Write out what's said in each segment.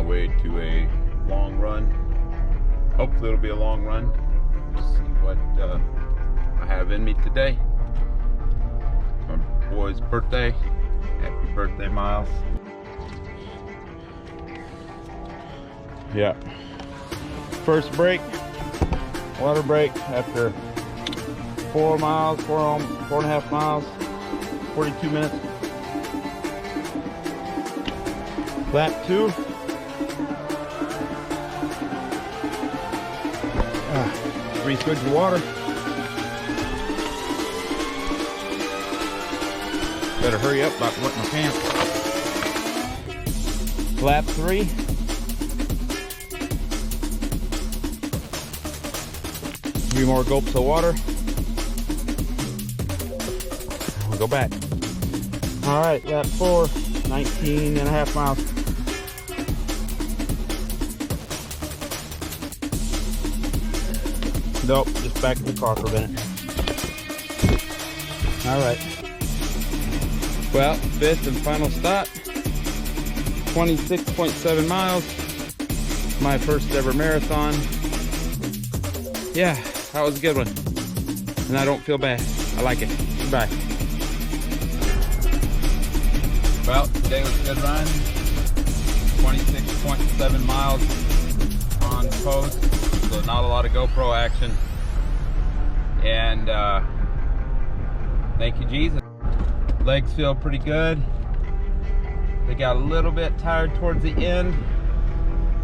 way to a long run. Hopefully it'll be a long run. See what I have in me today. My boy's birthday. Happy birthday, Miles. Yeah. First break, water break after 4 miles, 4.5 miles, 42 minutes. Lap 2. 3 swigs of water. Better hurry up, about to wet my pants. Lap 3. Three more gulps of water. We'll go back. All right, lap 4, 19.5 miles. Nope, just back in the car for a minute. All right. Well, 5th and final stop. 26.7 miles. My first ever marathon. Yeah, that was a good one. And I don't feel bad. I like it. Goodbye. Well, today was a good run. 26.7 miles on post. So not a lot of GoPro action. And thank you, Jesus. Legs feel pretty good. They got a little bit tired towards the end.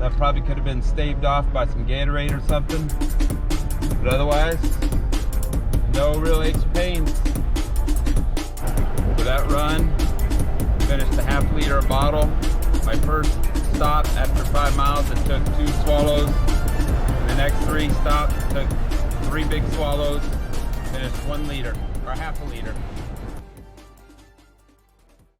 That probably could have been staved off by some Gatorade or something. But otherwise, no real aches or pains. For that run, finished a ½ liter of bottle. My first stop after 5 miles, it took 2 swallows. The next 3 stops took 3 big swallows. Finished 1 liter, or ½ liter.